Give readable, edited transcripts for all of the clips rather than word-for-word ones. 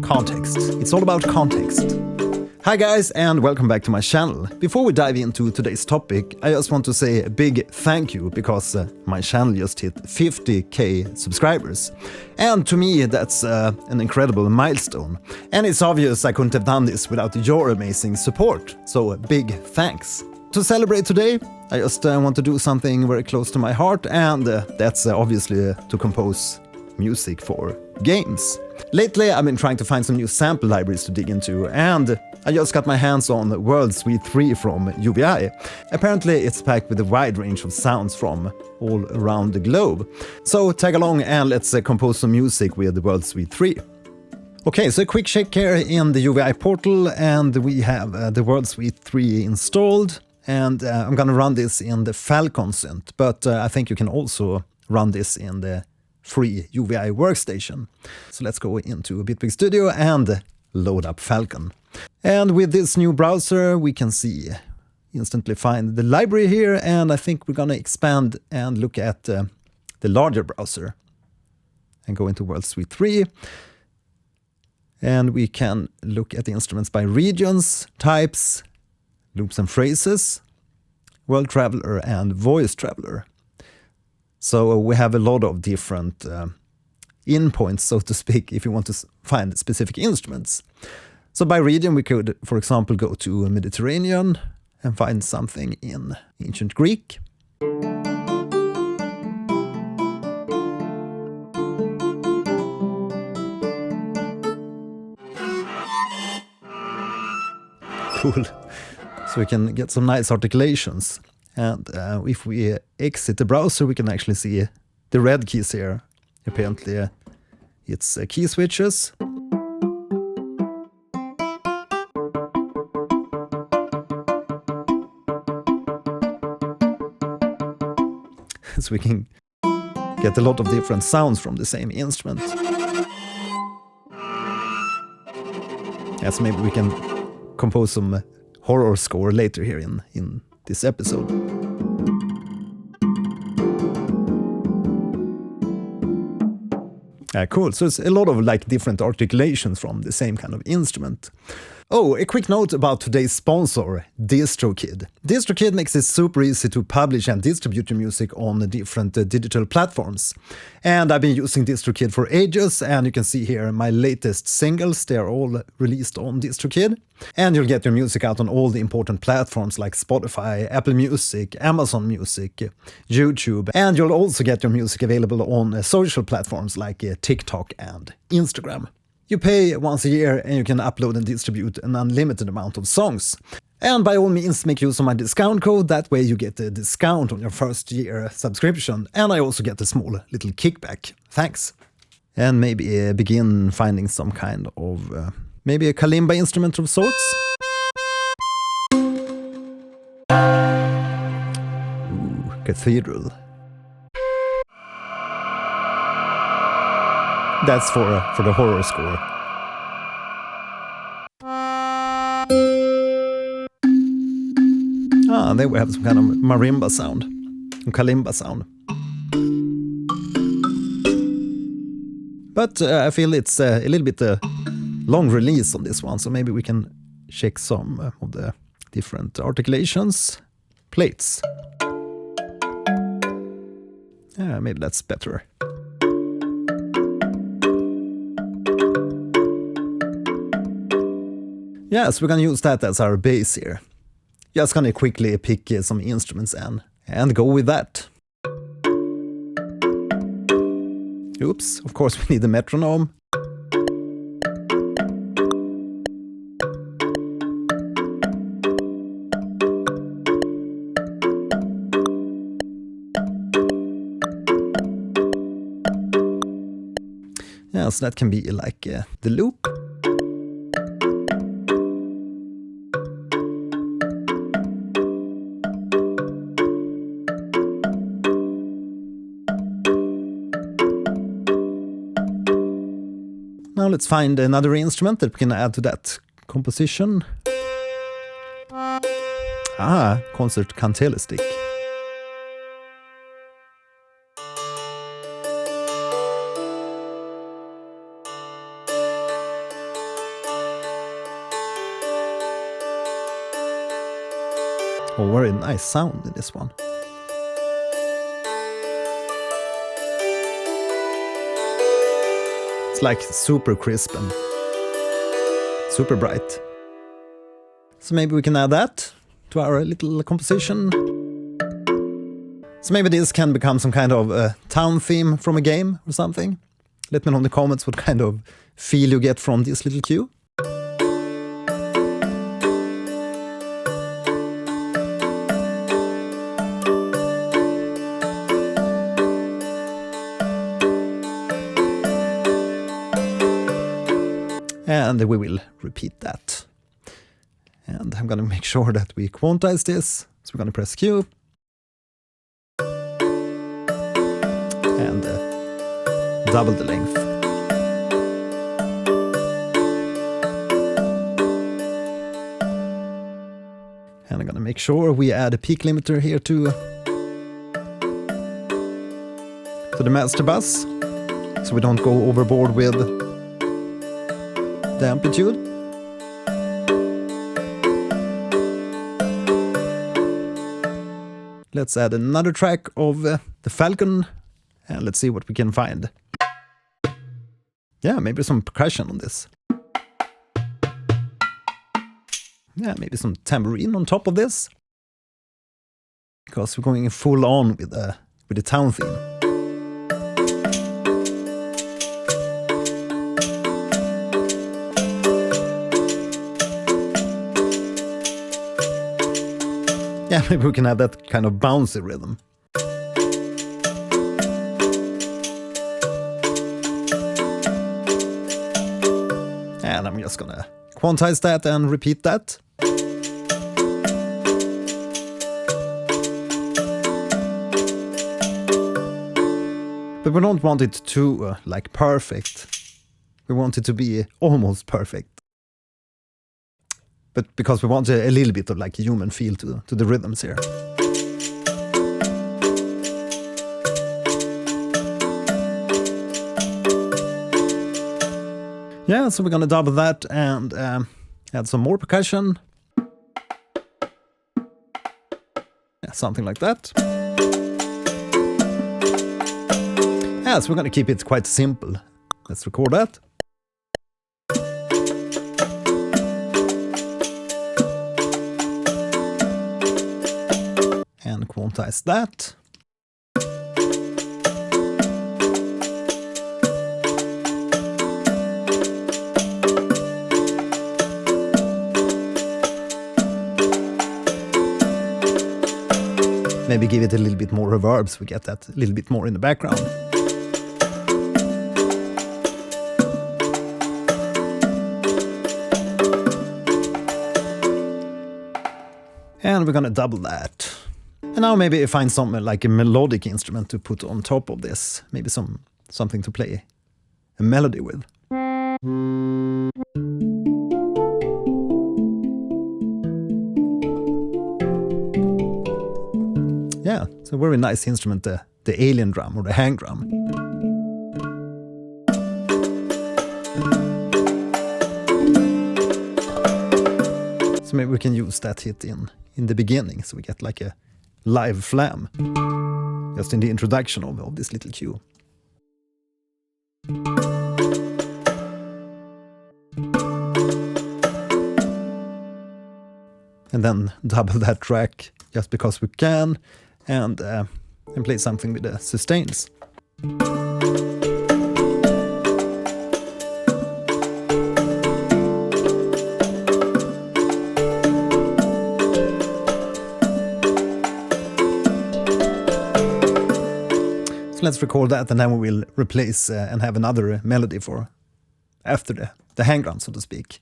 Context. It's all about context. Hi guys, and welcome back to my channel. Before we dive into today's topic, I just want to say a big thank you because my channel just hit 50k subscribers. And to me, that's an incredible milestone. And it's obvious I couldn't have done this without your amazing support. So big thanks. To celebrate today, I just want to do something very close to my heart, and that's obviously to compose music for games. Lately, I've been trying to find some new sample libraries to dig into, and I just got my hands on World Suite 3 from UVI. Apparently, it's packed with a wide range of sounds from all around the globe. So tag along and let's compose some music with World Suite 3. Okay, so a quick check here in the UVI portal, and we have the World Suite 3 installed. And I'm gonna run this in the Falcon synth, but I think you can also run this in the free UVI workstation. So let's go into Bitwig Studio and load up Falcon. And with this new browser, we can instantly find the library here, and I think we're gonna expand and look at the larger browser and go into World Suite 3. And we can look at the instruments by regions, types, loops and phrases, World Traveler and Voice Traveler. So we have a lot of different endpoints, so to speak, if you want to find specific instruments. So by region we could, for example, go to Mediterranean and find something in ancient Greek. Cool. So we can get some nice articulations. And if we exit the browser, we can actually see the red keys here. Apparently, it's key switches. So we can get a lot of different sounds from the same instrument. Yes, maybe we can compose some horror score later here in this episode. Cool, so it's a lot of different articulations from the same kind of instrument. Oh, a quick note about today's sponsor, DistroKid. DistroKid makes it super easy to publish and distribute your music on the different digital platforms. And I've been using DistroKid for ages, and you can see here my latest singles, they're all released on DistroKid. And you'll get your music out on all the important platforms like Spotify, Apple Music, Amazon Music, YouTube, and you'll also get your music available on social platforms like TikTok and Instagram. You pay once a year and you can upload and distribute an unlimited amount of songs. And by all means, make use of my discount code, that way you get a discount on your first year subscription, and I also get a small little kickback. Thanks. And maybe begin finding some kind of, maybe a kalimba instrument of sorts? Ooh, cathedral. That's for the horror score. Ah, there we have some kind of marimba sound, kalimba sound. But I feel it's a little bit long release on this one, so maybe we can check some of the different articulations. Plates. Yeah, maybe that's better. Yes, we're gonna use that as our base here. Just gonna quickly pick some instruments and go with that. Oops, of course we need a metronome. Yeah, so that can be like the loop. Now let's find another instrument that we can add to that composition. Ah, concert cantele stick. Oh, very nice sound in this one. It's like super crisp and super bright. So maybe we can add that to our little composition. So maybe this can become some kind of a town theme from a game or something. Let me know in the comments what kind of feel you get from this little cue. And we will repeat that. And I'm gonna make sure that we quantize this. So we're gonna press Q. And double the length. And I'm gonna make sure we add a peak limiter here to the master bus, so we don't go overboard with the amplitude. Let's add another track of the Falcon, and let's see what we can find. Yeah, maybe some percussion on this. Yeah, maybe some tambourine on top of this. Because we're going full on with the town theme. Yeah, maybe we can have that kind of bouncy rhythm. And I'm just gonna quantize that and repeat that. But we don't want it too, like, perfect. We want it to be almost perfect. But because we want a little bit of like a human feel to the rhythms here. Yeah, so we're gonna double that and add some more percussion. Yeah, something like that. Yeah, so we're gonna keep it quite simple. Let's record that. And quantize that. Maybe give it a little bit more reverb so we get that a little bit more in the background. And we're gonna double that. And now maybe find something like a melodic instrument to put on top of this. Maybe something to play a melody with. Yeah, it's a very nice instrument, the alien drum or the hang drum. So maybe we can use that hit in the beginning, so we get like a live flam, just in the introduction of this little cue. And then double that track just because we can, and play something with the sustains. Let's record that, and then we will replace and have another melody for after the hang drum, so to speak.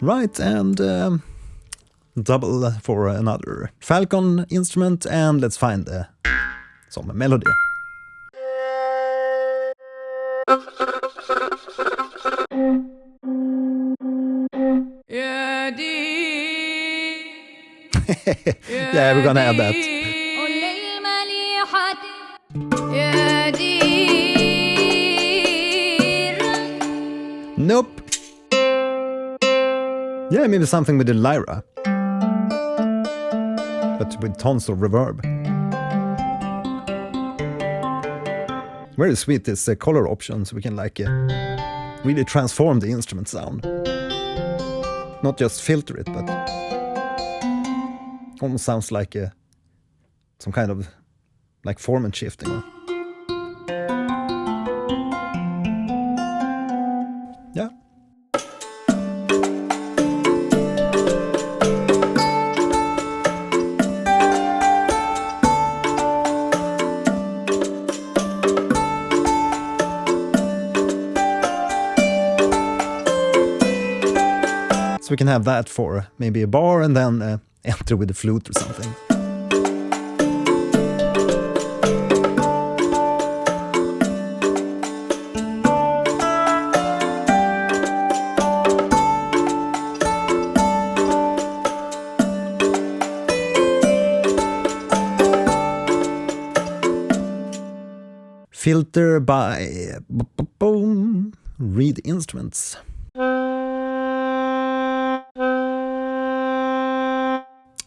Right, and double for another Falcon instrument, and let's find some melody. Yeah, we're gonna add that. Nope. Yeah, maybe something with the lyra, but with tons of reverb. Very sweet, this color option, so we can like really transform the instrument sound. Not just filter it, but almost sounds like some kind of like formant shifting. Yeah. So we can have that for maybe a bar and then enter with a flute or something. Filter by Reed Instruments.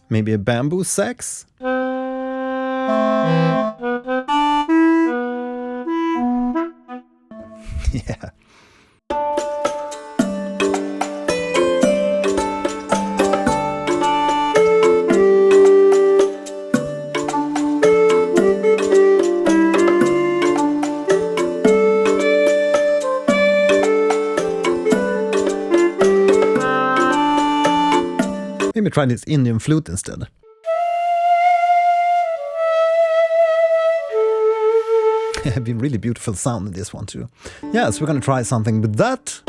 Maybe a bamboo sax? Yeah. Maybe try this Indian flute instead. It'd be really beautiful sound in this one too. Yeah, so we're gonna try something with that.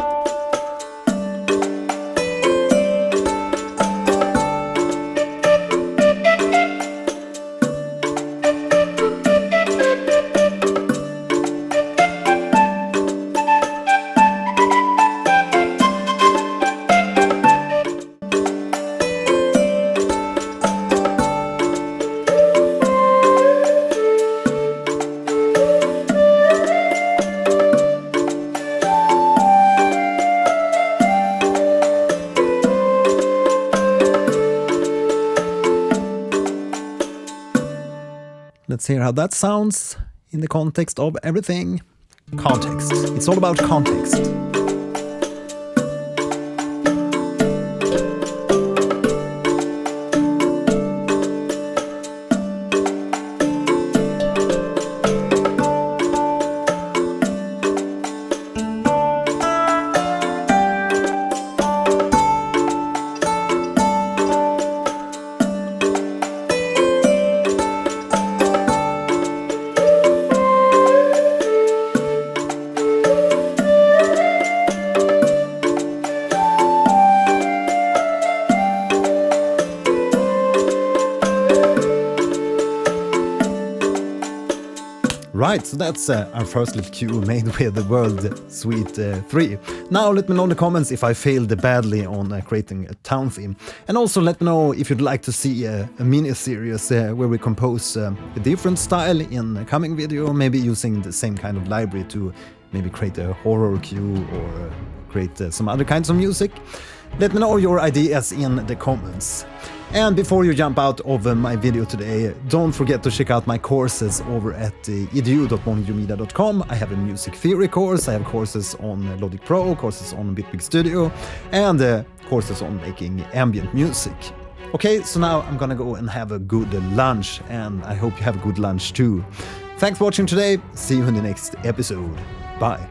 Let's hear how that sounds in the context of everything. Context. It's all about context. Right, so that's our first little cue made with the World Suite 3. Now let me know in the comments if I failed badly on creating a town theme. And also let me know if you'd like to see a mini-series where we compose a different style in a coming video, maybe using the same kind of library to maybe create a horror cue or create some other kinds of music. Let me know your ideas in the comments. And before you jump out of my video today, don't forget to check out my courses over at edu.monjomedia.com. I have a music theory course, I have courses on Logic Pro, courses on Bitwig Studio, and courses on making ambient music. Okay, so now I'm gonna go and have a good lunch, and I hope you have a good lunch too. Thanks for watching today, see you in the next episode. Bye.